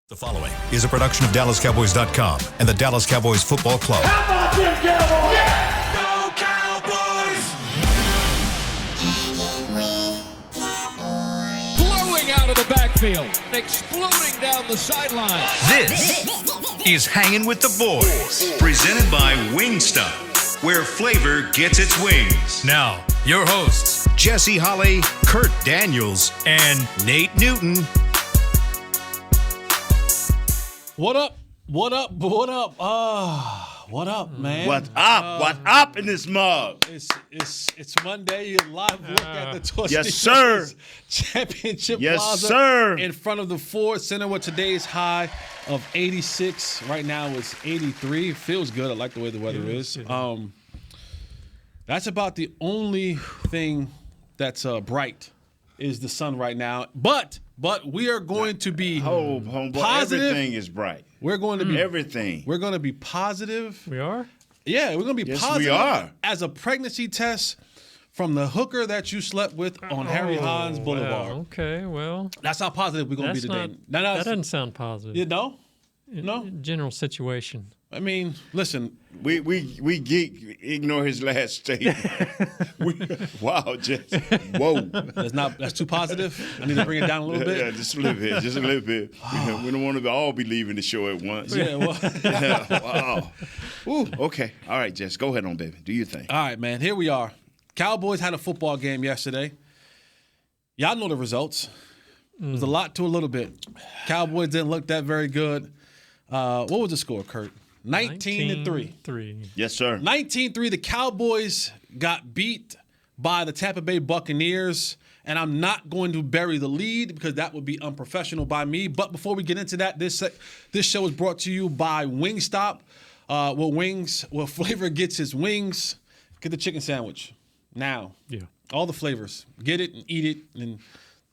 The following is a production of DallasCowboys.com and the Dallas Cowboys Football Club. How about them Cowboys? Yeah! Go Cowboys! Blowing out of the backfield, exploding down the sideline. This is Hangin' with the Boys, presented by Wingstop, where flavor gets its wings. Now, your hosts, Jesse Holley, Kurt Daniels, and Nate Newton. What up? What up? What up? What up, man? What's up? What's up in this mug? It's Monday. You're live look at the Toastmasters Yes, sir. Championship Yes, Plaza sir. in front of the Ford Center with today's high of 86. Right now it's 83. Feels good. I like the way the weather is. That's about the only thing that's bright is the sun right now. But we are going to be Homeboy, positive. everything is bright. We're going to be Everything. We're going to be positive. We are? Yeah, we're going to be Yes, positive we are. as a pregnancy test from the hooker that you slept with on Harry Hines Boulevard. Wow. Okay, well. That's how positive we're going to be today. That doesn't sound positive. You know? No? General situation. I mean, listen. We geek ignore his last statement. Wow, just whoa. That's too positive. I need to bring it down a little bit. Yeah, just a little bit. Just a little bit. We don't want to all be leaving the show at once. Yeah, well. Wow. Ooh, okay. All right, Jess. Go ahead on, baby. Do your thing. All right, man. Here we are. Cowboys had a football game yesterday. Y'all know the results. It was a lot to a little bit. Cowboys didn't look that very good. What was the score, Kurt? 19-3. Yes, sir. 19-3. The Cowboys got beat by the Tampa Bay Buccaneers, and I'm not going to bury the lead because that would be unprofessional by me. But before we get into that, this show is brought to you by Wingstop. Where flavor gets his wings. Get the chicken sandwich now. Yeah. All the flavors. Get it and eat it and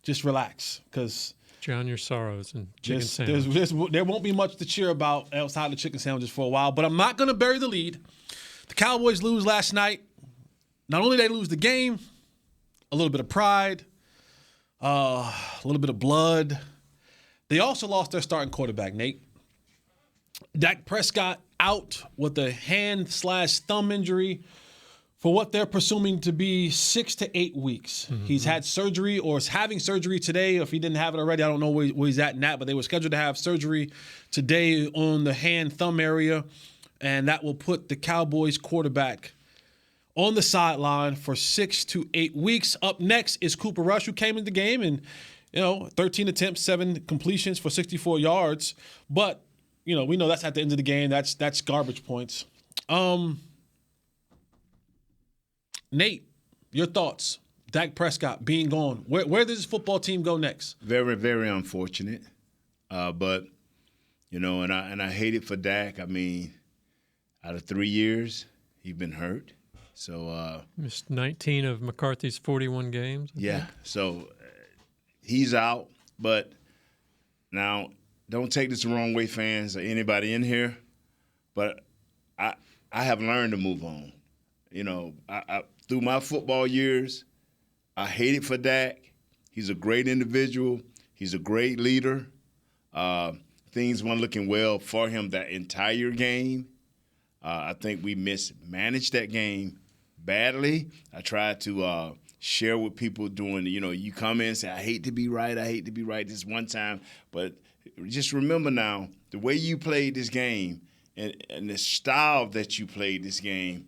just relax because Drown your sorrows and chicken sandwich. there won't be much to cheer about outside the chicken sandwiches for a while, but I'm not going to bury the lead. The Cowboys lose last night. Not only did they lose the game, a little bit of pride, a little bit of blood. They also lost their starting quarterback, Nate. Dak Prescott out with a hand/thumb injury for what they're presuming to be 6 to 8 weeks. Mm-hmm. He's had surgery or is having surgery today. If he didn't have it already, I don't know where he's at in that, but they were scheduled to have surgery today on the hand-thumb area, and that will put the Cowboys quarterback on the sideline for 6 to 8 weeks. Up next is Cooper Rush, who came into the game and, 13 attempts, 7 completions for 64 yards. But, we know that's at the end of the game. That's garbage points. Nate, your thoughts? Dak Prescott being gone. Where does this football team go next? Very, very unfortunate. But, and I hate it for Dak. I mean, out of 3 years, he's been hurt. So missed 19 of McCarthy's 41 games. Yeah. So he's out. But now, don't take this the wrong way, fans, or anybody in here. But I have learned to move on. Through my football years, I hated for Dak. He's a great individual. He's a great leader. Things weren't looking well for him that entire game. I think we mismanaged that game badly. I tried to share with people doing, you come in and say, I hate to be right this one time. But just remember now, the way you played this game and the style that you played this game,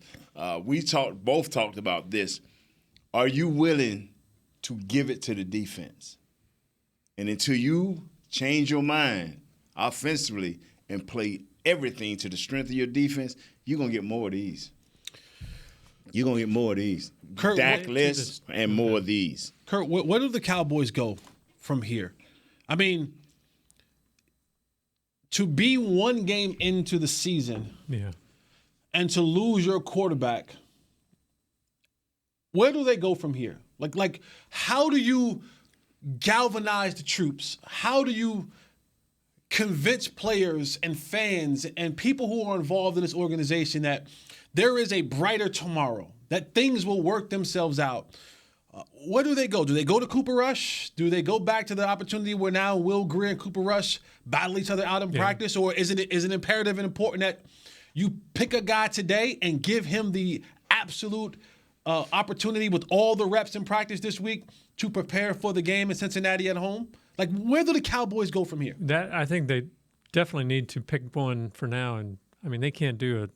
we both talked about this. Are you willing to give it to the defense? And until you change your mind offensively and play everything to the strength of your defense, you're going to get more of these. You're going to get more of these. Kurt, Dak-less and more of these. Kurt, where do the Cowboys go from here? I mean, to be one game into the season and to lose your quarterback, where do they go from here? Like, how do you galvanize the troops? How do you convince players and fans and people who are involved in this organization that there is a brighter tomorrow, that things will work themselves out? Where do they go? Do they go to Cooper Rush? Do they go back to the opportunity where now Will Greer and Cooper Rush battle each other out in practice? Or is it imperative and important that you pick a guy today and give him the absolute opportunity with all the reps in practice this week to prepare for the game in Cincinnati at home? Like, where do the Cowboys go from here? I think they definitely need to pick one for now. And, I mean, they can't do a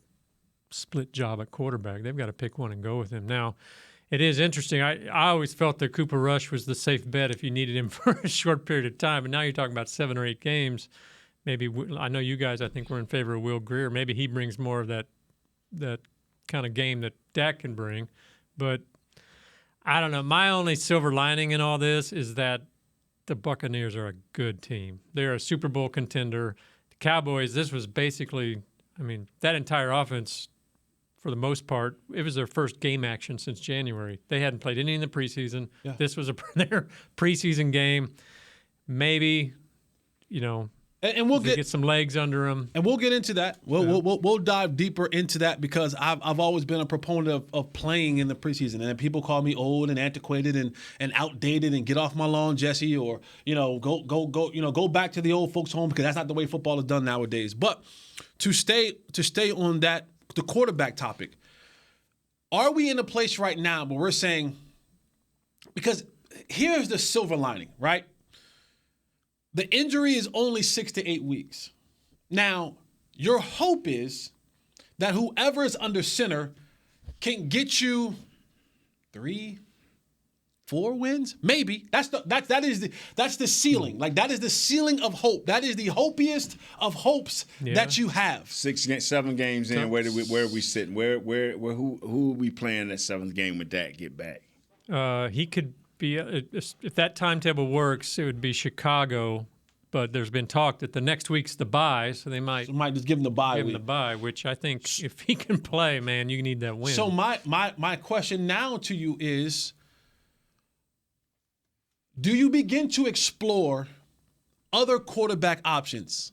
split job at quarterback. They've got to pick one and go with him. Now, it is interesting. I always felt that Cooper Rush was the safe bet if you needed him for a short period of time. But now you're talking about 7 or 8 games. Maybe I know you guys, I think, were in favor of Will Greer. Maybe he brings more of that kind of game that Dak can bring. But I don't know. My only silver lining in all this is that the Buccaneers are a good team. They're a Super Bowl contender. The Cowboys, this was basically, I mean, that entire offense, for the most part, it was their first game action since January. They hadn't played any in the preseason. Yeah. This was their preseason game. Maybe, and we'll get some legs under them. And we'll get into that. We'll dive deeper into that because I've always been a proponent of playing in the preseason. And people call me old and antiquated and outdated and get off my lawn, Jesse, or go back to the old folks' home because that's not the way football is done nowadays. But to stay on that, the quarterback topic, are we in a place right now where we're saying, because here's the silver lining, right? The injury is only 6 to 8 weeks. Now, your hope is that whoever is under center can get you 3, 4 wins, maybe. That's the ceiling. Like, that is the ceiling of hope. That is the hopiest of hopes that you have. 7 games in. Where are we sitting? Who are we playing that 7th game with Dak get back? He could be if that timetable works, it would be Chicago. But there's been talk that the next week's the bye, so they might just give him the bye. Give him the bye, which I think if he can play, man, you need that win. So my question now to you is, do you begin to explore other quarterback options?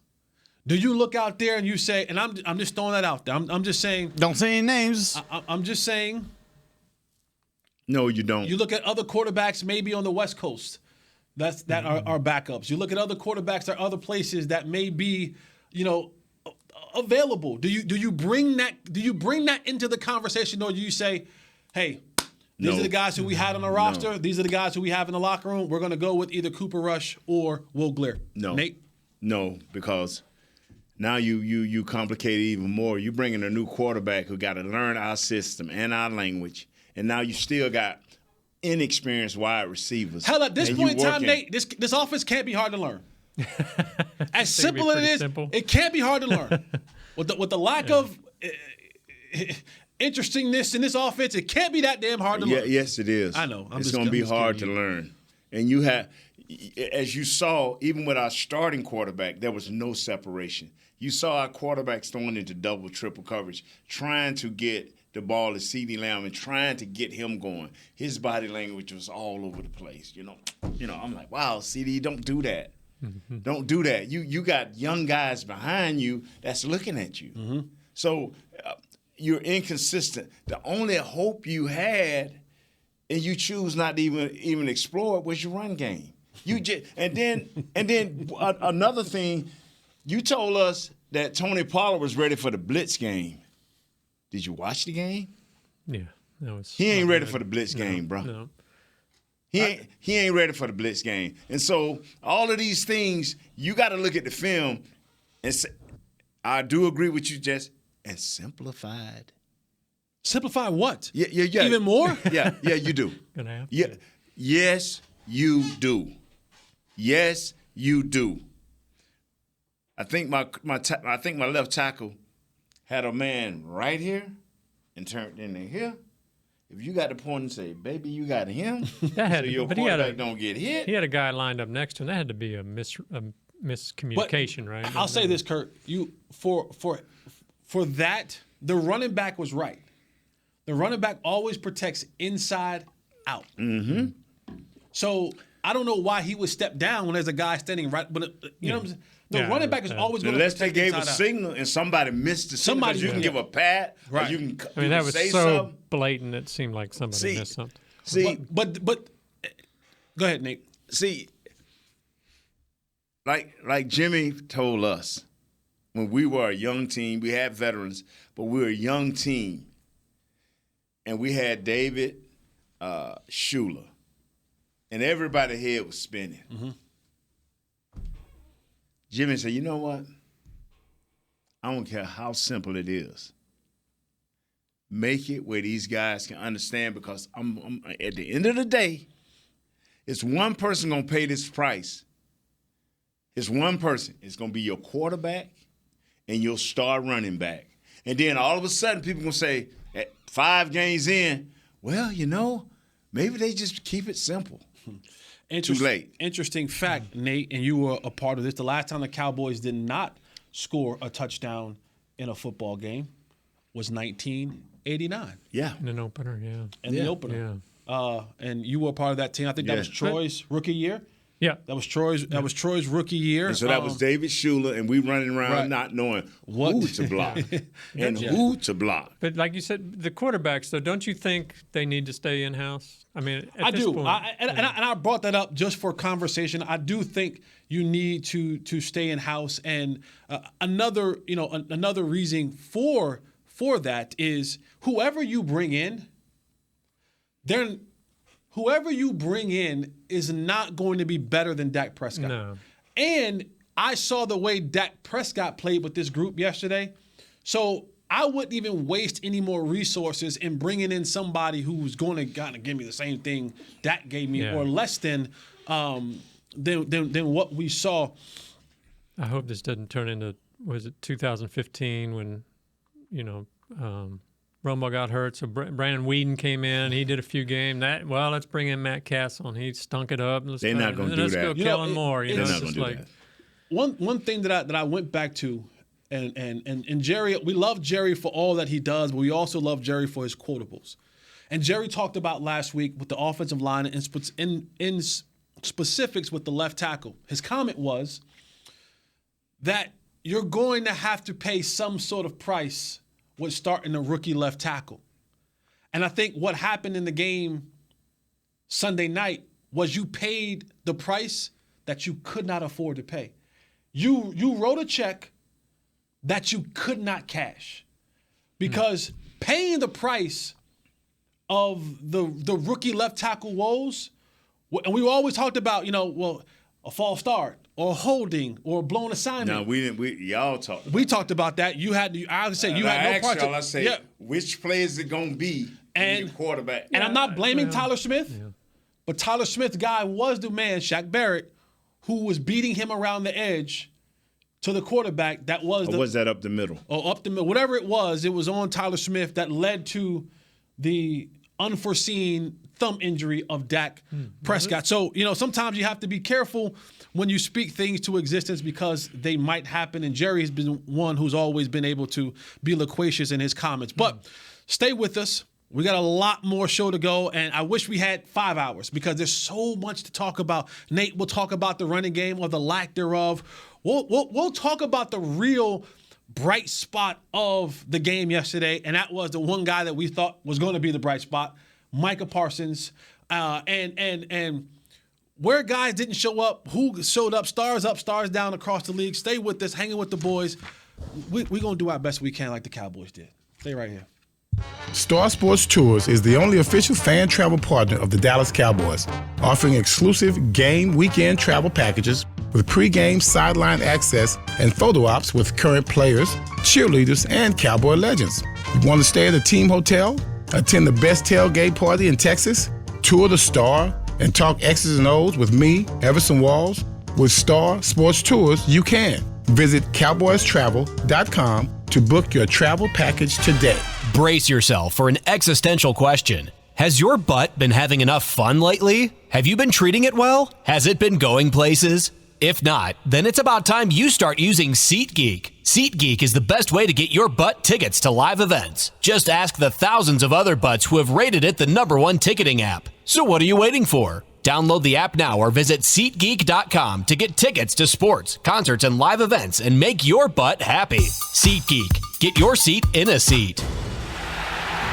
Do you look out there and you say, and I'm just throwing that out there. I'm just saying. Don't say any names. I'm just saying. No, you don't. You look at other quarterbacks maybe on the West Coast that are backups. You look at other quarterbacks that are other places that may be, available. Do you bring that into the conversation, or do you say, hey, these are the guys who we had on the roster. No. These are the guys who we have in the locker room. We're going to go with either Cooper Rush or Will Greer. No, Nate? No, because now you complicate it even more. You bring in a new quarterback who got to learn our system and our language, and now you still got inexperienced wide receivers. Hell, at this point in time, Nate, this offense can't be hard to learn. As simple as it is, it can't be hard to learn. With the lack of interestingness in this offense, it can't be that damn hard to learn. Yes, it is. I know. It's going to be hard to learn. And you have, as you saw, even with our starting quarterback, there was no separation. You saw our quarterbacks throwing into double, triple coverage, trying to get the ball to CeeDee Lamb and trying to get him going. His body language was all over the place. I'm like, wow, CeeDee, don't do that. Mm-hmm. Don't do that. You got young guys behind you that's looking at you. Mm-hmm. So you're inconsistent. The only hope you had, and you choose not to even explore it, was your run game. You just and then another thing, you told us that Tony Pollard was ready for the blitz game. Did you watch the game? Yeah, he ain't ready for the blitz game, bro. No. He ain't ready for the blitz game. And so all of these things, you got to look at the film and say, I do agree with you, Jess, and simplified. Simplify what? Yeah. Even more? Yeah, you do. Gonna have to. Yeah. Yes, you do. Yes, you do. I think my left tackle had a man right here and turned into here. If you got the point and say, baby, you got him, so your quarterback don't get hit. He had a guy lined up next to him. That had to be a miscommunication, but right? I'll say this, Kurt. For that, the running back was right. The running back always protects inside out. Mm-hmm. So I don't know why he would step down when there's a guy standing right. But you know what I'm saying? The running back is always going to protect unless they gave a out. Signal and somebody missed the signal. Somebody you can give a pat. Right. Or you can that was say so something. Blatant. It seemed like somebody missed something. See, but go ahead, Nate. see, like Jimmy told us when we were a young team, we had veterans, but we were a young team, and we had David Shula, and everybody's head was spinning. Mm-hmm. Jimmy said, "You know what? I don't care how simple it is. Make it where these guys can understand, because I'm at the end of the day, it's one person going to pay this price. It's one person. It's going to be your quarterback and your star running back. And then all of a sudden, people going to say, at 5 games in, well, maybe they just keep it simple." Too late. Interesting fact, Nate, and you were a part of this. The last time the Cowboys did not score a touchdown in a football game was 1989. Yeah. In an opener, yeah. The opener. Yeah. And you were part of that team. I think that was Troy's rookie year. Yeah. That was Troy's rookie year. And so that was David Shula, and we running around not knowing who to block and who to block. But like you said, the quarterbacks, though, don't you think they need to stay in-house? I mean, at I this do. point, I brought that up just for conversation. I do think you need to stay in-house. And another reason for that is whoever you bring in, whoever you bring in is not going to be better than Dak Prescott. No. And I saw the way Dak Prescott played with this group yesterday. So I wouldn't even waste any more resources in bringing in somebody who's going to kind of give me the same thing Dak gave me or less than what we saw. I hope this doesn't turn into, was it 2015 when, Romo got hurt, so Brandon Whedon came in. He did a few games. Let's bring in Matt Castle, and he stunk it up. They're not going to do that. Let's go Kellen Moore. They're not going to do that. One thing that I went back to, and Jerry, we love Jerry for all that he does, but we also love Jerry for his quotables. And Jerry talked about last week with the offensive line in specifics with the left tackle. His comment was that you're going to have to pay some sort of price with starting a rookie left tackle. And I think what happened in the game Sunday night was you paid the price that you could not afford to pay. You wrote a check that you could not cash, because paying the price of the rookie left tackle woes, and we always talked about, a false start or holding or a blown assignment. No, we didn't. Y'all talked. We talked about that. You had. I would say you had no part. I say, which play is it going to be? And your quarterback. And I'm not blaming Tyler Smith, but Tyler Smith's guy was the man, Shaq Barrett, who was beating him around the edge to the quarterback. That was. Or was that up the middle? Or up the middle, whatever it was on Tyler Smith that led to the unforeseen thumb injury of Dak Prescott. So, sometimes you have to be careful when you speak things to existence, because they might happen. And Jerry has been one who's always been able to be loquacious in his comments. But stay with us. We got a lot more show to go, and I wish we had 5 hours because there's so much to talk about. Nate will talk about the running game or the lack thereof. We'll talk about the real bright spot of the game yesterday, and that was the one guy that we thought was going to be the bright spot, Micah Parsons, and where guys didn't show up, who showed up, stars down across the league. Stay with us, hanging with the boys. We're going to do our best we can like the Cowboys did. Stay right here. Star Sports Tours is the only official fan travel partner of the Dallas Cowboys, offering exclusive game weekend travel packages with pre-game sideline access and photo ops with current players, cheerleaders, and Cowboy legends. You want to stay at a team hotel, attend the best tailgate party in Texas, tour the Star, and talk X's and O's with me, Everson Walls? With Star Sports Tours, you can. Visit cowboystravel.com to book your travel package today. Brace yourself for an existential question. Has your butt been having enough fun lately? Have you been treating it well? Has it been going places? If not, then it's about time you start using SeatGeek. SeatGeek is the best way to get your butt tickets to live events. Just ask the thousands of other butts who have rated it the #1 ticketing app. So what are you waiting for? Download the app now or visit SeatGeek.com to get tickets to sports, concerts, and live events and make your butt happy. SeatGeek. Get your seat in a seat.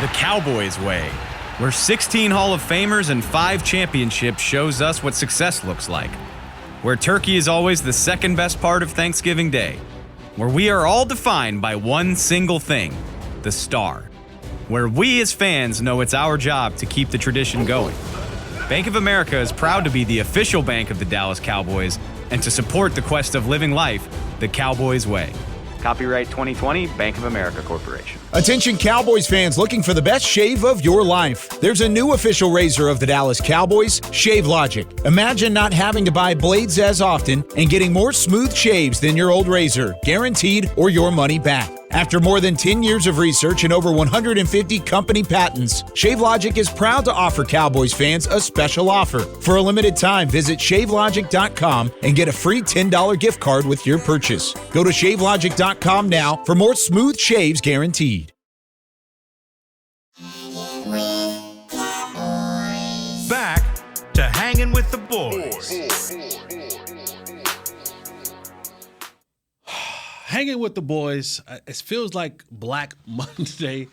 The Cowboys way. where 16 Hall of Famers and 5 championships shows us what success looks like, where turkey is always the second best part of Thanksgiving Day, where we are all defined by one single thing, the star, where we as fans know it's our job to keep the tradition going. Bank of America is proud to be the official bank of the Dallas Cowboys and to support the quest of living life the Cowboys way. Copyright 2020, Bank of America Corporation. Attention Cowboys fans looking for the best shave of your life. There's a new official razor of the Dallas Cowboys, Shave Logic. Imagine not having to buy blades as often and getting more smooth shaves than your old razor, guaranteed or your money back. After more than 10 years of research and over 150 company patents, ShaveLogic is proud to offer Cowboys fans a special offer. For a limited time, visit ShaveLogic.com and get a free $10 gift card with your purchase. Go to ShaveLogic.com now for more smooth shaves guaranteed. Back to Hanging with the Boys. Hanging with the boys, it feels like Black Monday,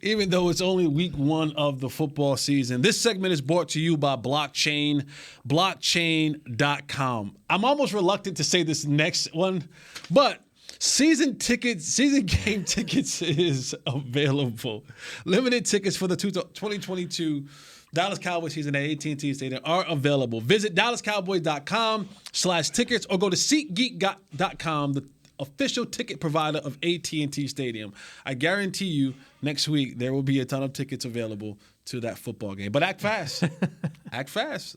even though it's only week 1 of the football season. This segment is brought to you by Blockchain, blockchain.com. I'm almost reluctant to say this next one, but season game tickets is available. Limited tickets for the 2022 Dallas Cowboys season at AT&T Stadium are available. Visit dallascowboys.com/tickets or go to SeatGeek.com, the official ticket provider of AT&T Stadium. I guarantee you next week there will be a ton of tickets available to that football game. But act fast. Act fast.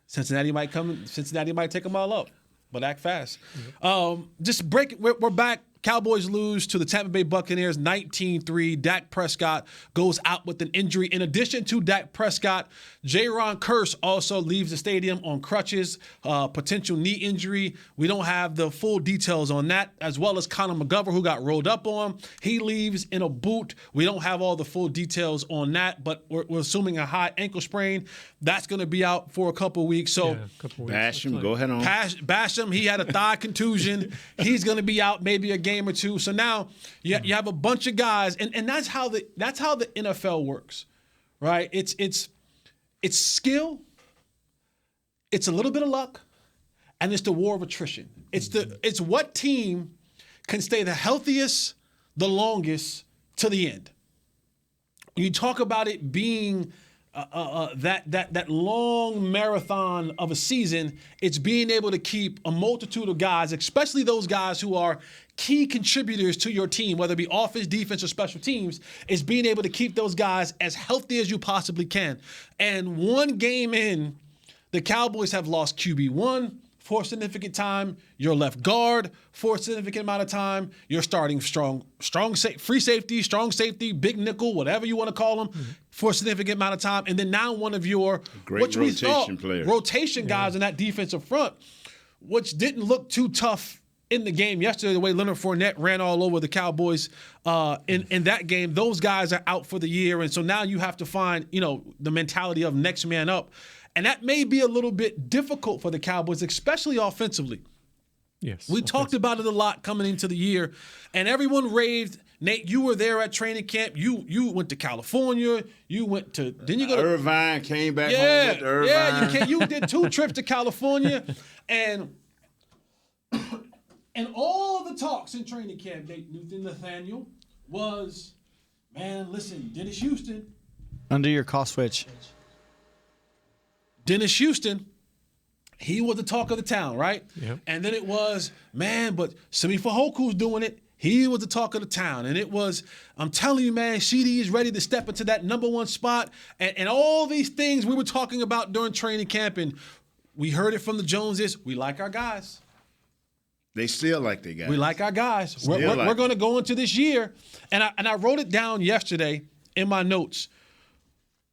Cincinnati might take them all up. But act fast. We're back. Cowboys lose to the Tampa Bay Buccaneers 19-3. Dak Prescott goes out with an injury. In addition to Dak Prescott, Jaron Kearse also leaves the stadium on crutches, potential knee injury. We don't have the full details on that, as well as Connor McGovern, who got rolled up on. He leaves in a boot. We don't have all the full details on that, but we're assuming a high ankle sprain. That's going to be out for a couple weeks. So Bash him. Go ahead on. Bash him. He had a thigh contusion. He's going to be out maybe a game or two. So now you have a bunch of guys, and that's how the NFL works, right? It's skill, it's a little bit of luck, and it's the war of attrition. It's what team can stay the healthiest, the longest to the end. When you talk about it being that long marathon of a season, it's being able to keep a multitude of guys, especially those guys who are key contributors to your team, whether it be offense, defense, or special teams, is being able to keep those guys as healthy as you possibly can. And one game in, the Cowboys have lost QB1 for a significant time, your left guard for a significant amount of time, you're starting free safety, strong safety, big nickel, whatever you want to call them, for a significant amount of time, and then now one of your rotation guys in that defensive front, which didn't look too tough in the game yesterday, the way Leonard Fournette ran all over the Cowboys in that game. Those guys are out for the year, and so now you have to find, the mentality of next man up. And that may be a little bit difficult for the Cowboys, especially offensively. Yes. We talked about it a lot coming into the year, and everyone raved. Nate, you were there at training camp. You went to California. You went to – didn't you go to – Irvine, came back home to Irvine. Yeah, you did 2 trips to California. And all the talks in training camp, Nate Nathaniel, was, man, listen, Dennis Houston. Under your call switch. Dennis Houston, he was the talk of the town, right? Yep. And then it was, man, but Simi Fajoku's doing it. He was the talk of the town. And it was, I'm telling you, man, CD is ready to step into that number 1 spot. And all these things we were talking about during training camp, and we heard it from the Joneses. We like our guys. They still like their guys. We like our guys. We're going to go into this year. And I wrote it down yesterday in my notes.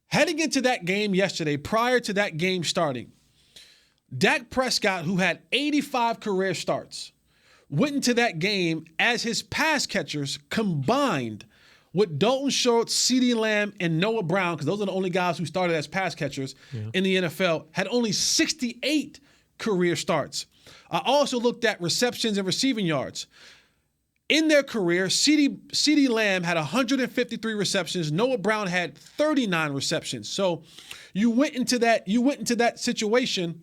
Heading into that game yesterday, prior to that game starting, Dak Prescott, who had 85 career starts, went into that game as his pass catchers combined with Dalton Schultz, CeeDee Lamb, and Noah Brown, because those are the only guys who started as pass catchers in the NFL, had only 68 career starts. I also looked at receptions and receiving yards. In their career, CeeDee Lamb had 153 receptions. Noah Brown had 39 receptions. So you went into that situation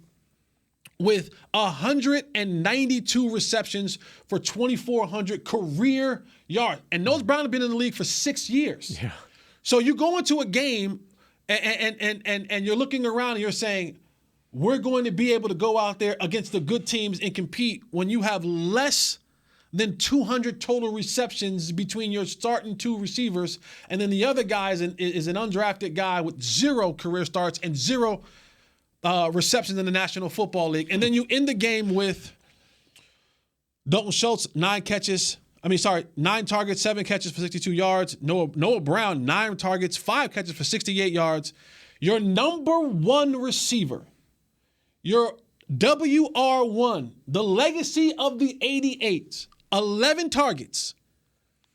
with 192 receptions for 2,400 career yards. And Noah Brown had been in the league for 6 years. Yeah. So you go into a game and you're looking around and you're saying, we're going to be able to go out there against the good teams and compete when you have less than 200 total receptions between your starting 2 receivers, and then the other guy is an undrafted guy with 0 career starts and 0 receptions in the National Football League. And then you end the game with Dalton Schultz, 9 targets, 7 catches for 62 yards. Noah Brown, 9 targets, 5 catches for 68 yards. Your number 1 receiver, your WR1, the legacy of the 88s, 11 targets,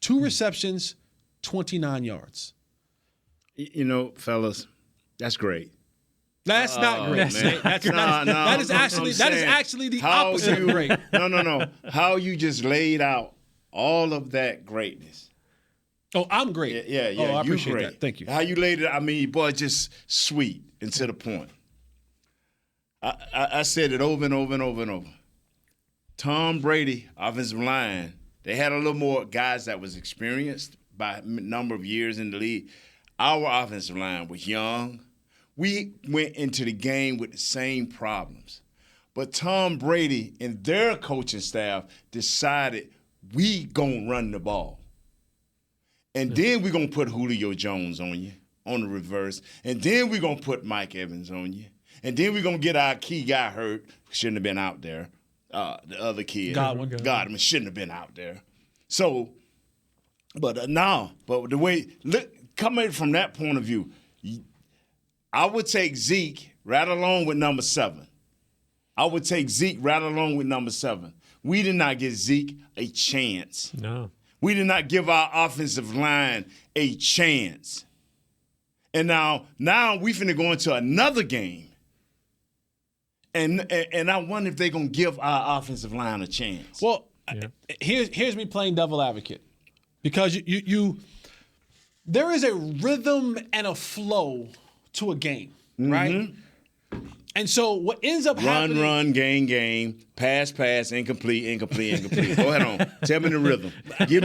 2 receptions, 29 yards. You know, fellas, that's great. That's not great. That is actually the opposite of great. No. How you just laid out all of that greatness. Oh, I'm great. Yeah. Oh, I you appreciate great. that. Thank you. How you laid it, boy, just sweet and to the point. I said it over and over and over and over. Tom Brady, offensive line, they had a little more guys that was experienced by a number of years in the league. Our offensive line was young. We went into the game with the same problems. But Tom Brady and their coaching staff decided we gonna run the ball. And then we're gonna put Julio Jones on you, on the reverse. And then we're gonna put Mike Evans on you. And then we're going to get our key guy hurt. Shouldn't have been out there. The other kid. Godwin shouldn't have been out there. So, but the way, coming from that point of view, I would take Zeke right along with number 7. We did not give Zeke a chance. No. We did not give our offensive line a chance. And now we finna go into another game. And I wonder if they're going to give our offensive line a chance. Well, here's me playing devil advocate. Because there is a rhythm and a flow to a game, right? And so what ends up happening... Run, gain, pass, incomplete. Go ahead on. Tell me the rhythm. Give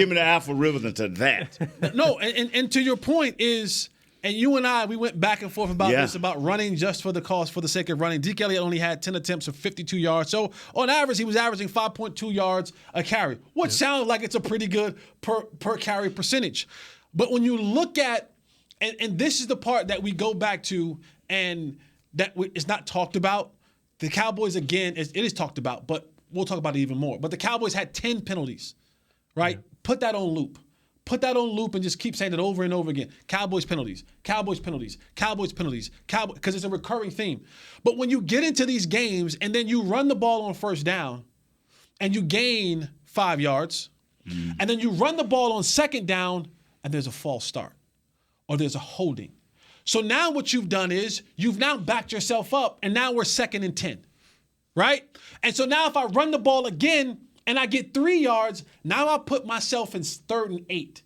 me the alpha rhythm to that. No, and to your point is... And you and I, we went back and forth about this, about running just for the sake of running. Deke Elliott only had 10 attempts of 52 yards. So on average, he was averaging 5.2 yards a carry, which sounds like it's a pretty good per carry percentage. But when you look at, and this is the part that we go back to, and that is not talked about. The Cowboys, again, it is talked about, but we'll talk about it even more. But the Cowboys had 10 penalties, right? Yeah. Put that on loop. And just keep saying it over and over again. Cowboys penalties, because it's a recurring theme. But when you get into these games and then you run the ball on first down and you gain 5 yards, and then you run the ball on second down and there's a false start or there's a holding. So now what you've done is you've now backed yourself up, and now we're 2nd and 10, right? And so now if I run the ball again and I get 3 yards, now I put myself in 3rd and 8.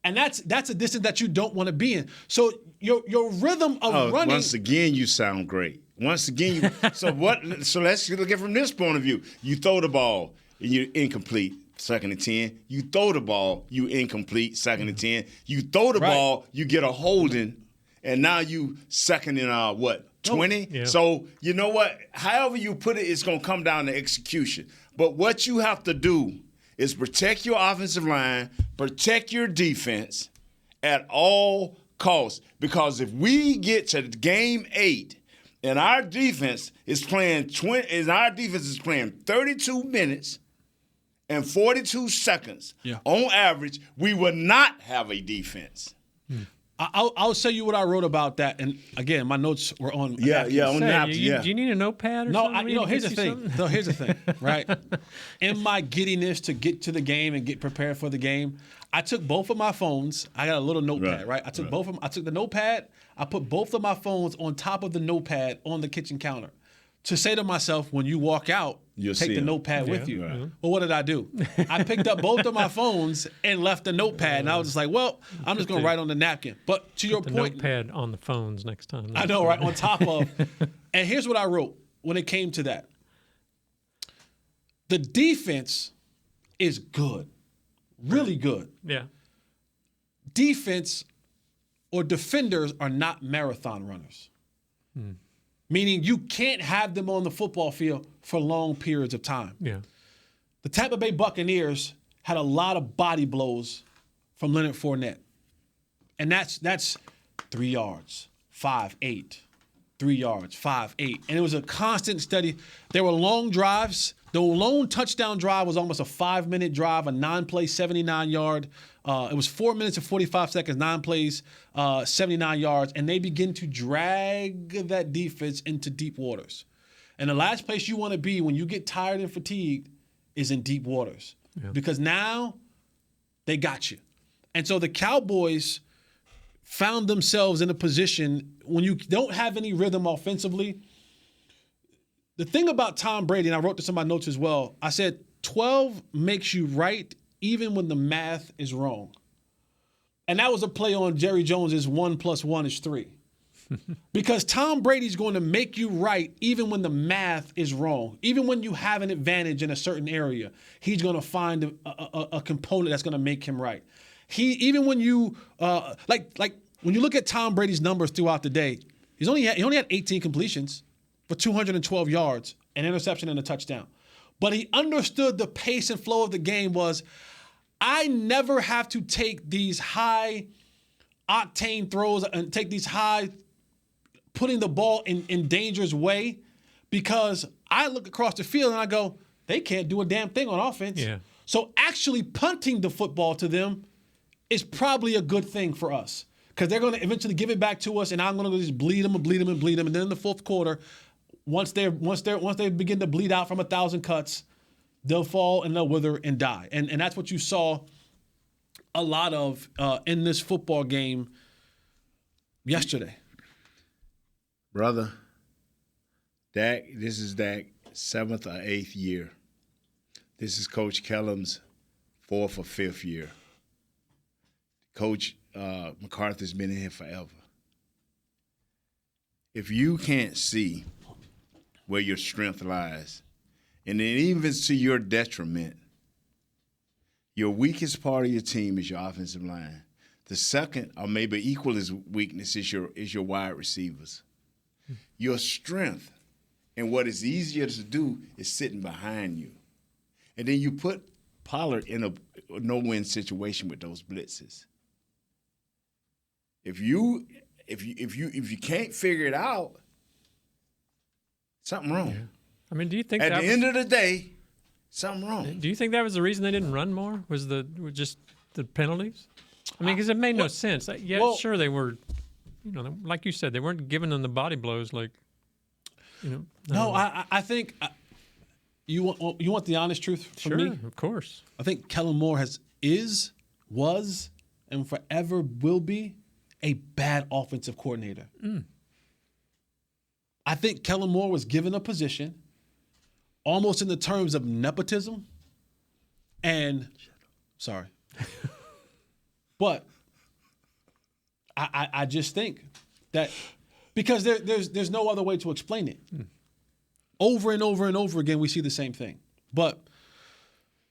And that's a distance that you don't want to be in. So your rhythm of running. Once again, you sound great. So let's look at it from this point of view. You throw the ball and you're incomplete, 2nd and 10. You throw the ball, you incomplete, 2nd and 10. You throw the ball, you get a holding, and now you 2nd and 20? Yeah. So you know what? However you put it, it's going to come down to execution. But what you have to do is protect your offensive line, protect your defense at all costs. Because if we get to game 8 and our defense is playing 32 minutes and 42 seconds on average, we will not have a defense. I'll tell you what I wrote about that, and again, my notes were on. On napkins. Do you need a notepad or something? No, here's the thing. Right? In my giddiness to get to the game and get prepared for the game, I took both of my phones. I got a little notepad, right? I took both of them. I took the notepad. I put both of my phones on top of the notepad on the kitchen counter. to say to myself, when you walk out, You'll take see the him. notepad with you. Right. Well, what did I do? I picked up both of my phones and left the notepad, and I was just like, well, I'm just going to write on the napkin. But to your The point, notepad on the phones next time. I know, right, on top of. And here's what I wrote when it came to that. The defense is good, really good. Yeah. Defense or defenders are not marathon runners. Meaning you can't have them on the football field for long periods of time. Yeah. The Tampa Bay Buccaneers had a lot of body blows from Leonard Fournette. And that's 3 yards, 5-8, 3 yards, 5-8. And it was a constant steady. There were long drives. The lone touchdown drive was almost a 5-minute drive, a 9-play, 79-yard. It was 4 minutes and 45 seconds, 9 plays, 79 yards. And they begin to drag that defense into deep waters. And the last place you want to be when you get tired and fatigued is in deep waters. Yeah. Because now they got you. And so the Cowboys found themselves in a position when you don't have any rhythm offensively. The thing about Tom Brady, and I wrote this in my notes as well, I said 12 makes you right even when the math is wrong. And that was a play on Jerry Jones's 1 + 1 is 3. Because Tom Brady's going to make you right even when the math is wrong. Even when you have an advantage in a certain area, he's going to find a component that's going to make him right. Even when you like when you look at Tom Brady's numbers throughout the day, he only had 18 completions for 212 yards, an interception and a touchdown. But he understood the pace and flow of the game was, I never have to take these high octane throws and take these high, putting the ball in dangerous way, because I look across the field and I go, they can't do a damn thing on offense. Yeah. So actually punting the football to them is probably a good thing for us, because they're going to eventually give it back to us, and I'm going to just bleed them, and then in the fourth quarter, once they begin to bleed out from 1,000 cuts, they'll fall and they'll wither and die. And that's what you saw a lot of in this football game yesterday. Brother, Dak, this is Dak's 7th or 8th year. This is Coach Kellum's 4th or 5th year. Coach McCarthy's been in here forever. If you can't see where your strength lies, and then even to your detriment, your weakest part of your team is your offensive line. The second, or maybe equal as weakness, is your wide receivers. Your strength and what is easier to do is sitting behind you. And then you put Pollard in a no-win situation with those blitzes. If you can't figure it out, something wrong. Yeah. I mean, do you think at the end of the day, something wrong? Do you think that was the reason they didn't run more? Was just the penalties? I mean, because it made no sense. Yeah, sure they were. Like you said, they weren't giving them the body blows like. No, I think you want the honest truth from me. Sure, of course. I think Kellen Moore was, and forever will be a bad offensive coordinator. I think Kellen Moore was given a position almost in the terms of nepotism and sorry. But I just think that because there's no other way to explain it. Over and over and over again, we see the same thing. But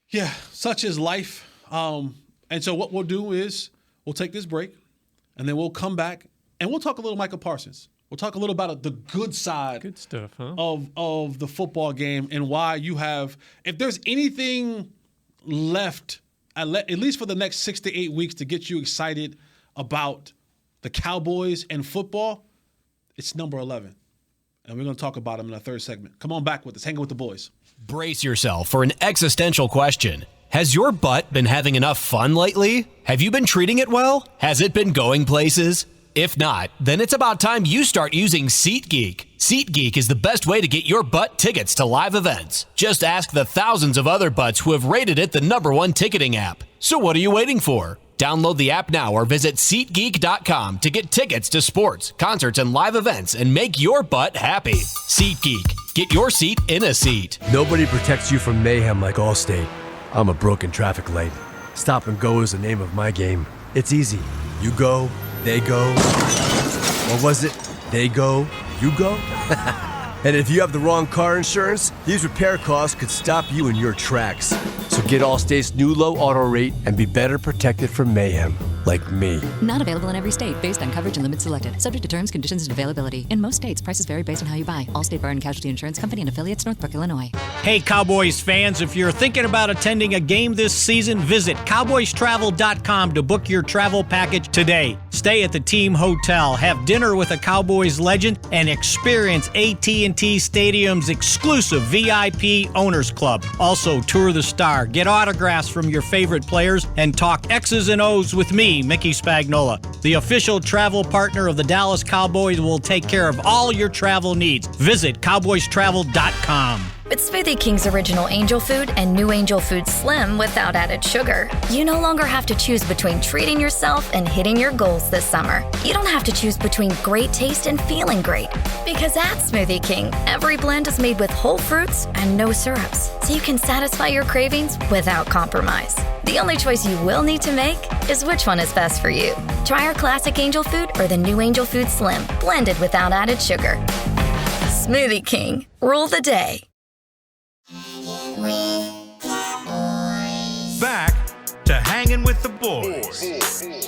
yeah, such is life. And so what we'll do is we'll take this break, and then we'll come back and we'll talk a little Micah Parsons. We'll talk a little about the good side, good stuff, huh? of the football game, and why you have, if there's anything left, at least for the next 6 to 8 weeks, to get you excited about the Cowboys and football, it's number 11. And we're going to talk about them in our third segment. Come on back with us. Hanging with the boys. Brace yourself for an existential question. Has your butt been having enough fun lately? Have you been treating it well? Has it been going places? If not, then it's about time you start using SeatGeek. SeatGeek is the best way to get your butt tickets to live events. Just ask the thousands of other butts who have rated it the #1 ticketing app. So what are you waiting for? Download the app now or visit SeatGeek.com to get tickets to sports, concerts, and live events and make your butt happy. SeatGeek. Get your seat in a seat. Nobody protects you from mayhem like Allstate. I'm a broken traffic light. Stop and go is the name of my game. It's easy. You go, they go. What was it? They go, you go? And if you have the wrong car insurance, these repair costs could stop you in your tracks. So get Allstate's new low auto rate and be better protected from mayhem, like me. Not available in every state based on coverage and limits selected. Subject to terms, conditions, and availability. In most states, prices vary based on how you buy. Allstate Bar and Casualty Insurance Company and affiliates, Northbrook, Illinois. Hey, Cowboys fans, if you're thinking about attending a game this season, visit cowboystravel.com to book your travel package today. Stay at the team hotel, have dinner with a Cowboys legend, and experience AT&T Stadium's exclusive VIP Owners Club. Also, tour the Star, get autographs from your favorite players, and talk X's and O's with me, Mickey Spagnola. The official travel partner of the Dallas Cowboys will take care of all your travel needs. Visit cowboystravel.com. With Smoothie King's original Angel Food and new Angel Food Slim without added sugar, you no longer have to choose between treating yourself and hitting your goals this summer. You don't have to choose between great taste and feeling great. Because at Smoothie King, every blend is made with whole fruits and no syrups, so you can satisfy your cravings without compromise. The only choice you will need to make is which one is best for you. Try our classic Angel Food or the new Angel Food Slim, blended without added sugar. Smoothie King, rule the day. Back to Hanging with the Boys.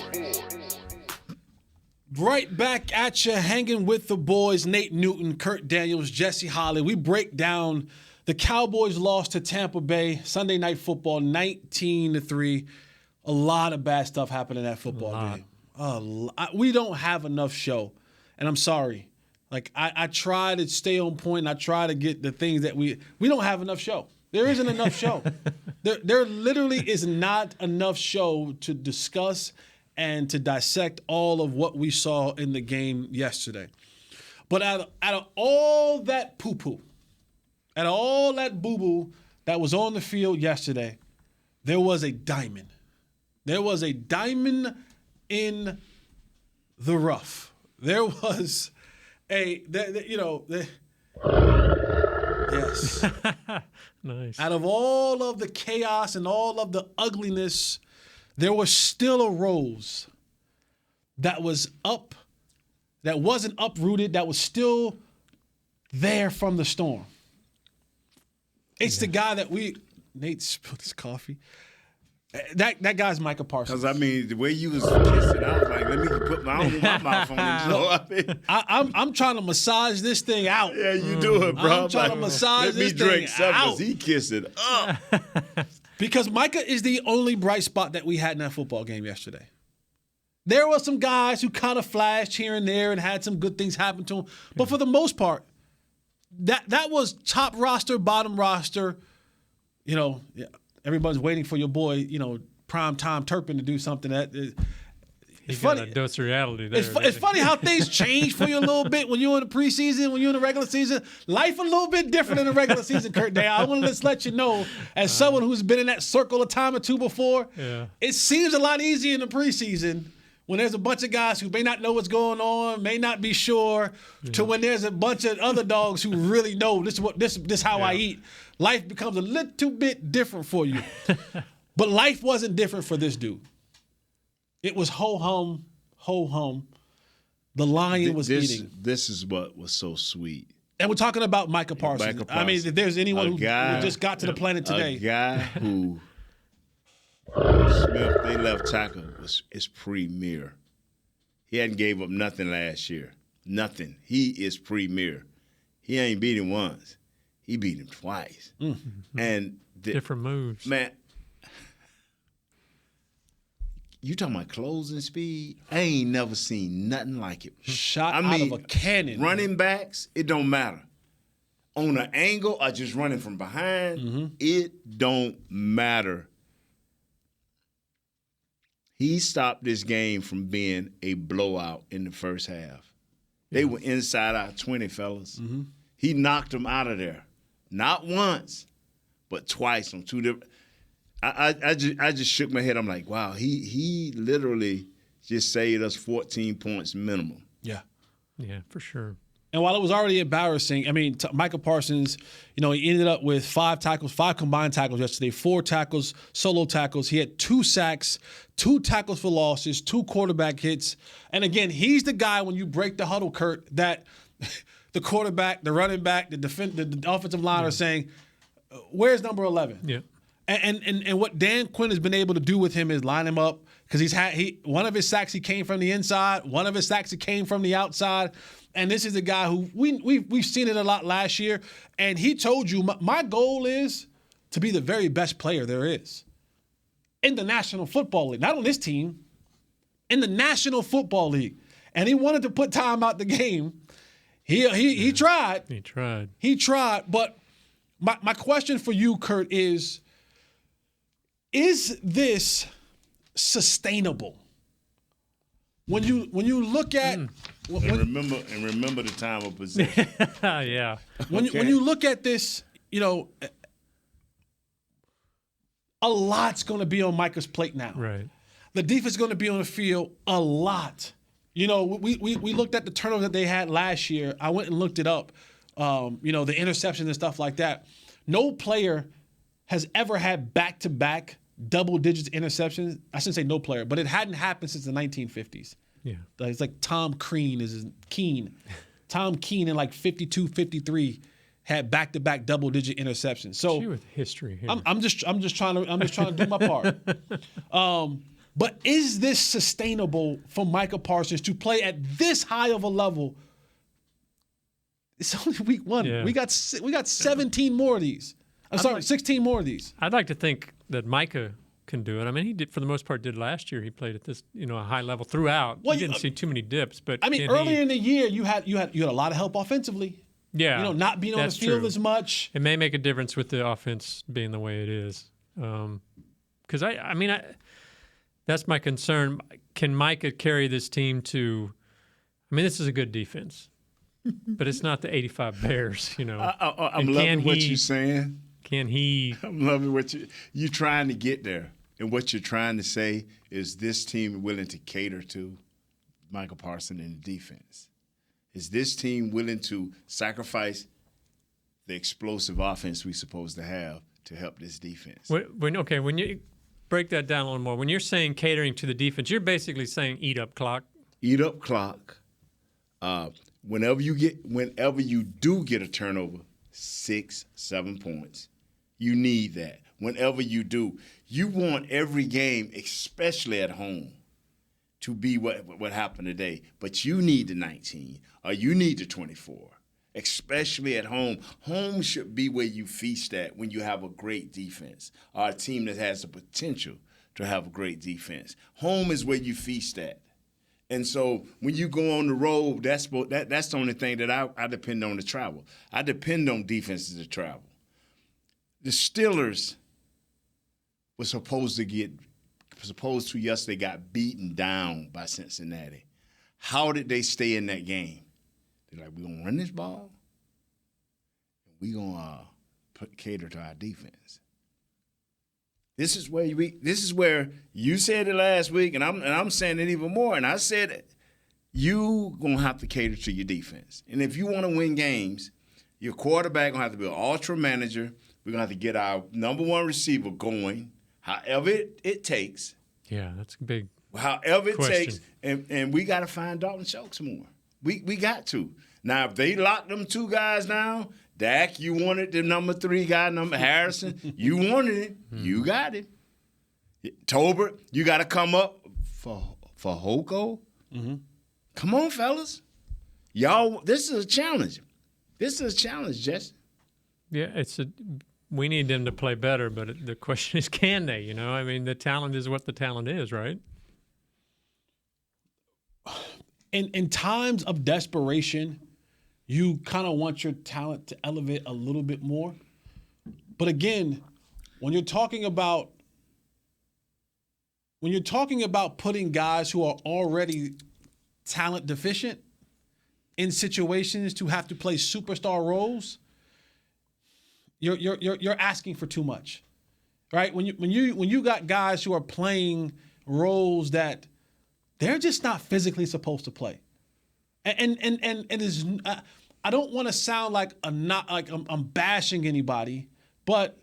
Right back at you, Hanging with the Boys. Nate Newton, Kurt Daniels, Jesse Holley. We break down the Cowboys' loss to Tampa Bay Sunday Night Football, 19-3. A lot of bad stuff happened in that football game. We don't have enough show, and I'm sorry. Like I try to stay on point, and I try to get the things that we don't have enough show. There isn't enough show. There literally is not enough show to discuss and to dissect all of what we saw in the game yesterday. But out of all that poo-poo, out of all that boo-boo that was on the field yesterday, there was a diamond. There was a diamond in the rough. There was yes. Nice. Out of all of the chaos and all of the ugliness, there was still a rose that was up, that wasn't uprooted, that was still there from the storm. It's the guy that Nate spilled his coffee. That guy's Micah Parsons. Because, I mean, the way you was kissing, I was like, let me put my mouth on it. I'm trying to massage this thing out. Yeah, you do it, bro. I'm trying to massage this thing out. Let me drink something because he kissed it up. Because Micah is the only bright spot that we had in that football game yesterday. There were some guys who kind of flashed here and there and had some good things happen to them. But for the most part, that was top roster, bottom roster. You know, everybody's waiting for your boy, prime time Turpin to do something It's funny. Got a dose of reality there. It's funny how things change for you a little bit when you're in the preseason, when you're in the regular season. Life a little bit different in the regular season, Kurt Day. I want to just let you know, as someone who's been in that circle a time or two before, it seems a lot easier in the preseason when there's a bunch of guys who may not know what's going on, may not be sure, to when there's a bunch of other dogs who really know this how I eat. Life becomes a little bit different for you. But life wasn't different for this dude. It was ho-hum, ho-hum. The lion was eating. This is what was so sweet. And we're talking about Micah Parsons. I mean, if there's anyone who just got to the planet today. A guy who Smith, they left tackle, is premier. He hadn't gave up nothing last year. Nothing. He is premier. He ain't beat him once. He beat him twice. Mm-hmm. And different moves. Man, you talking about closing speed? I ain't never seen nothing like it. Out of a cannon. Running backs, it don't matter. On an angle or just running from behind, it don't matter. He stopped this game from being a blowout in the first half. They were inside our 20, fellas. Mm-hmm. He knocked them out of there. Not once, but twice on two different. I just shook my head. I'm like, wow, he literally just saved us 14 points minimum. Yeah. Yeah, for sure. And while it was already embarrassing, I mean, Micah Parsons, he ended up with 5 combined tackles yesterday, 4 tackles, solo tackles. He had 2 sacks, 2 tackles for losses, 2 quarterback hits. And again, he's the guy when you break the huddle, Kurt, that the quarterback, the running back, the offensive line are saying, where's number 11? Yeah. And what Dan Quinn has been able to do with him is line him up because one of his sacks he came from the inside, one of his sacks he came from the outside, and this is a guy who we've seen it a lot last year, and he told you my goal is to be the very best player there is in the National Football League, not on this team, in the National Football League, and he wanted to put time out the game. He tried. He tried, but my question for you, Kurt, is this sustainable? When you look at remember the time of possession. Yeah. When you look at this, a lot's going to be on Micah's plate now. Right. The defense is going to be on the field a lot. We looked at the turnovers that they had last year. I went and looked it up. The interceptions and stuff like that. No player has ever had back-to-back double-digit interceptions. I shouldn't say no player, but it hadn't happened since the 1950s. Yeah. It's like Tom Crean Tom Keene in like 52, 53 had back-to-back double-digit interceptions. So with history here. I'm just trying to do my part. But is this sustainable for Micah Parsons to play at this high of a level? It's only week 1. Yeah. We got 17 more of these. 16 more of these. I'd like to think that Micah can do it. I mean, he did for the most part. Did last year. He played at this, a high level throughout. Well, you didn't see too many dips, but earlier in the year, you had a lot of help offensively. Yeah, not being on the field as much. It may make a difference with the offense being the way it is. Because that's my concern. Can Micah carry this team to? I mean, this is a good defense, but it's not the 85 Bears. I'm loving what you're saying. Can he? I'm loving what you're trying to get there. And what you're trying to say is this team willing to cater to Micah Parsons in the defense? Is this team willing to sacrifice the explosive offense we're supposed to have to help this defense? When you break that down a little more, when you're saying catering to the defense, you're basically saying eat up clock. Eat up clock. Whenever you do get a turnover, 6-7 points. You need that. Whenever you do, you want every game, especially at home, to be what happened today. But you need the 19 or you need the 24, especially at home. Home should be where you feast at when you have a great defense or a team that has the potential to have a great defense. Home is where you feast at. And so when you go on the road, that's the only thing that I depend on to travel. I depend on defenses to travel. The Steelers were supposed to yesterday got beaten down by Cincinnati. How did they stay in that game? They're like, we're going to run this ball. We're going to cater to our defense. This is where you said it last week, and I'm saying it even more. And I said it. You gonna have to cater to your defense, and if you want to win games, your quarterback gonna have to be an ultra manager. We're gonna have to get our number 1 receiver going, however it takes. Yeah, that's a big. However it question. takes, and we got to find Dalton Schultz more. We got to. Now, if they lock them 2 guys down. Dak, you wanted the number 3 guy, number Harrison. You wanted it. You got it. Tolbert, you got to come up for Hoko. Mm-hmm. Come on, fellas. Y'all, this is a challenge. This is a challenge, Jesse. Yeah, we need them to play better, but the question is, can they? I mean, the talent is what the talent is, right? In times of desperation, you kind of want your talent to elevate a little bit more. But again, when you're talking about putting guys who are already talent deficient in situations to have to play superstar roles, you're asking for too much. Right? When you got guys who are playing roles that they're just not physically supposed to play. And is I don't want to sound like I'm bashing anybody, but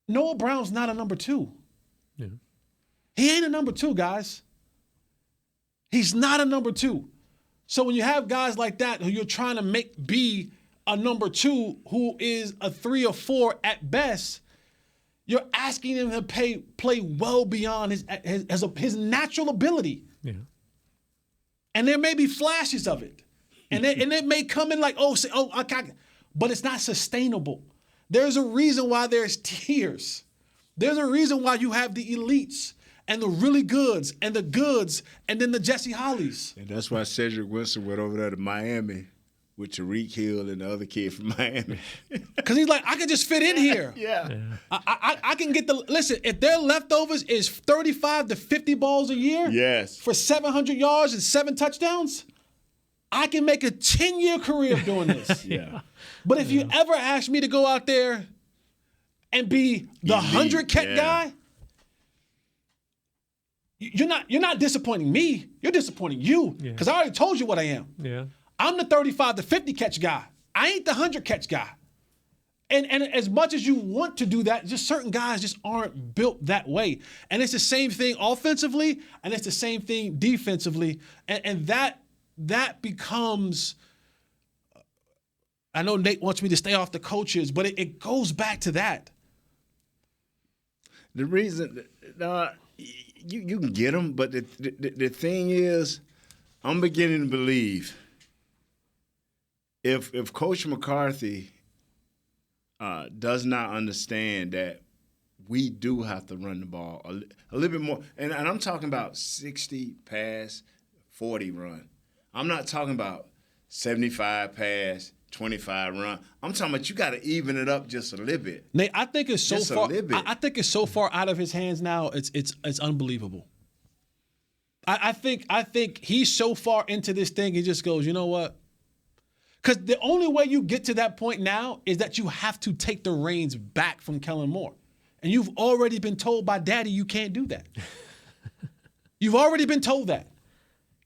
Noah Brown's not a number 2. Yeah. He ain't a number 2, guys. He's not a number 2. So when you have guys like that who you're trying to make be a number 2 who is a 3 or 4 at best, you're asking him to play well beyond his natural ability. Yeah. And there may be flashes of it. And it may come in like, okay, but it's not sustainable. There's a reason why there's tiers. There's a reason why you have the elites and the really goods and then the Jesse Hollies. And that's why Cedric Winston went over there to Miami with Tariq Hill and the other kid from Miami. Because he's like, I can just fit in here. Yeah. I can get listen, if their leftovers is 35 to 50 balls a year yes, for 700 yards and 7 touchdowns, I can make a 10-year career of doing this. Yeah. But if you ever ask me to go out there and be the 100-catch guy, you're not disappointing me. You're disappointing you because I already told you what I am. Yeah. I'm the 35 to 50 catch guy. I ain't the 100 catch guy. And as much as you want to do that, just certain guys just aren't built that way. And it's the same thing offensively, and it's the same thing defensively. And that becomes, I know Nate wants me to stay off the coaches, but it goes back to that. The reason, you can get them, but the thing is, I'm beginning to believe if Coach McCarthy does not understand that we do have to run the ball a little bit more, and I'm talking about 60 pass, 40 run. I'm not talking about 75 pass, 25 run. I'm talking about you got to even it up just a little bit. Nate, I think it's so just far. A little bit. I think it's so far out of his hands now. It's unbelievable. I think he's so far into this thing. He just goes, you know what? Because the only way you get to that point now is that you have to take the reins back from Kellen Moore, and you've already been told by Daddy you can't do that. You've already been told that.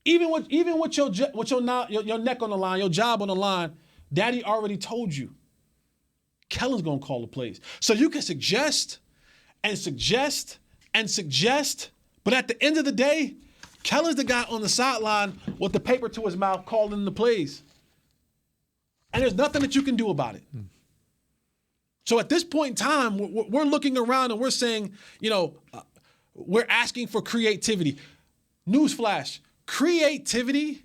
Even with your neck on the line, your job on the line, Daddy already told you. Kellen's gonna call the plays. So you can suggest, but at the end of the day, Kellen's the guy on the sideline with the paper to his mouth calling the plays. And there's nothing that you can do about it. So at this point in time, we're looking around and we're saying, we're asking for creativity. Newsflash. Creativity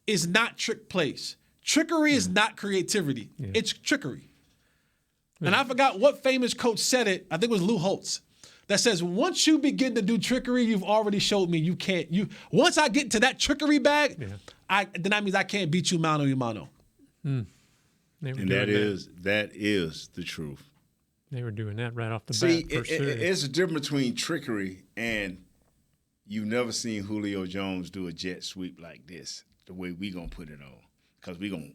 is not trick plays. Trickery is not creativity. Yeah. It's trickery. Yeah. And I forgot what famous coach said it. I think it was Lou Holtz. That says, once you begin to do trickery, you've already showed me you can't. Once I get to that trickery bag, then that means I can't beat you mano a mano. Mm. And that is the truth. They were doing that right off the bat. See, it's a difference between trickery and you've never seen Julio Jones do a jet sweep like this, the way we going to put it on. Because we going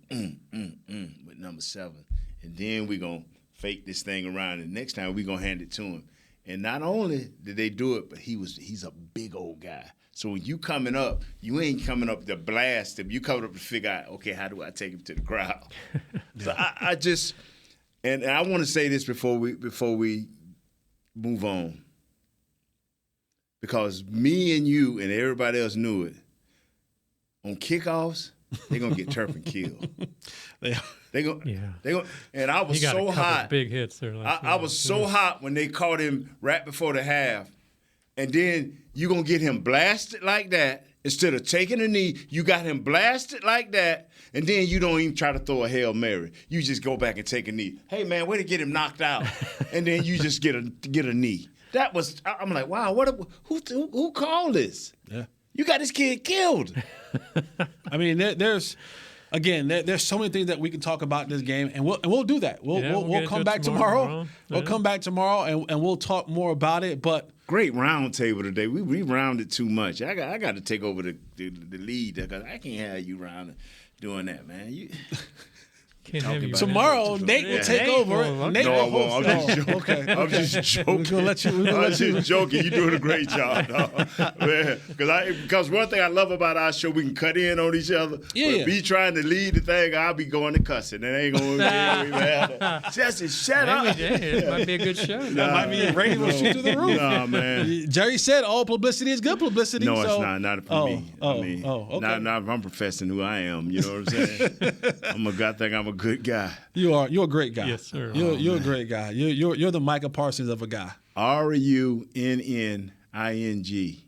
with number 7. And then we going to fake this thing around. And next time we going to hand it to him. And not only did they do it, but he's a big old guy. So when you coming up, you ain't coming up to blast him. You coming up to figure out, okay, how do I take him to the crowd? So I just – and I want to say this before we move on. Because me and you and everybody else knew it. On kickoffs, they're gonna get Turpin killed. They go. And I was so hot. Big hits there. I was so hot when they caught him right before the half, and then you gonna get him blasted like that instead of taking a knee. You got him blasted like that, and then you don't even try to throw a Hail Mary. You just go back and take a knee. Hey man, way to get him knocked out, and then you just get a knee. That was. I'm like, wow. Who called this? Yeah. You got this kid killed. I mean, there's so many things that we can talk about in this game, and we'll do that. We'll come back tomorrow. We'll come back tomorrow, and we'll talk more about it. But great round table today. We rounded too much. I got to take over the lead because I can't have you doing that, man. Can't have you Tomorrow, Nate will take over. Nate will host. I'm just joking. Okay. I'm just joking. We're gonna let you. I'm just joking. You're doing a great job, dog. Man, because one thing I love about our show, we can cut in on each other. Yeah. But me trying to lead the thing, I'll be going to cussing. It ain't going to be mad. Jesse, shut up. It might be a good show. That might be rating will shoot through the roof. Nah, man. Jerry said all publicity is good publicity. No, so. it's not. Not for me. Okay. Not if I'm professing who I am. You know what I'm saying? I think I'm a good guy. You're a great guy. Yes, sir. You're a great guy. You're the Micah Parsons of a guy. RUNNING. RUNNINGS.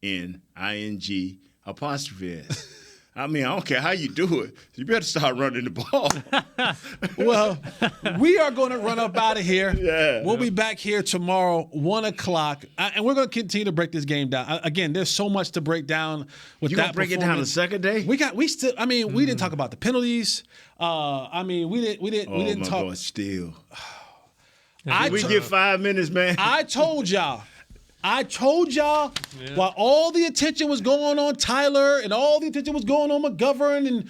RUNNING apostrophe S. I mean, I don't care how you do it. You better start running the ball. Well, we are going to run up out of here. Yeah. We'll be back here tomorrow, 1 o'clock, and we're going to continue to break this game down. Again, there's so much to break down with You that gonna break it down the second day? We didn't talk about the penalities. We didn't talk. God, still. We get 5 minutes, man. I told y'all while all the attention was going on Tyler and all the attention was going on McGovern, and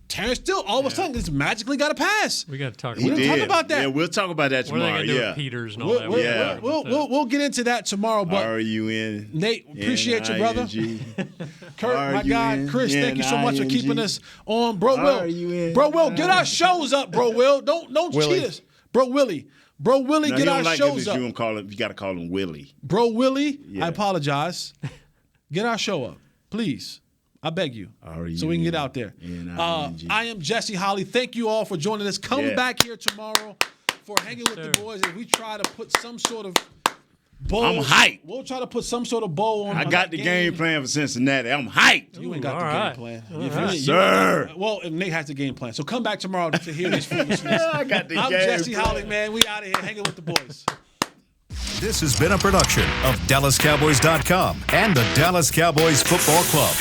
Terrence still all of a sudden just magically got a pass. We got to talk. We didn't talk about that. Yeah, we'll talk about that tomorrow. What are they gonna do with Peters and all that? We'll get into that tomorrow. But RUN. Nate, appreciate you, brother. Kurt, my guy, Chris, thank you so much for keeping us on. Bro Will, get our shows up, Bro Will. Don't cheat us. Bro Willie, get our shows up. You got to call him Willie. Bro Willie, I apologize. Get our show up, please. I beg you, so we can get out there. I am Jesse Holly. Thank you all for joining us. Come back here tomorrow for Hanging with the Boys, and we try to put some sort of bow. I'm hyped. We'll try to put some sort of bow on. I got the game plan for Cincinnati. I'm hyped. You ain't got the game plan. Sir. Well, Nate has the game plan. So come back tomorrow to hear this foolishness. I got the I'm game Jesse plan. Holly, man. We out of here hanging with the boys. This has been a production of DallasCowboys.com and the Dallas Cowboys Football Club.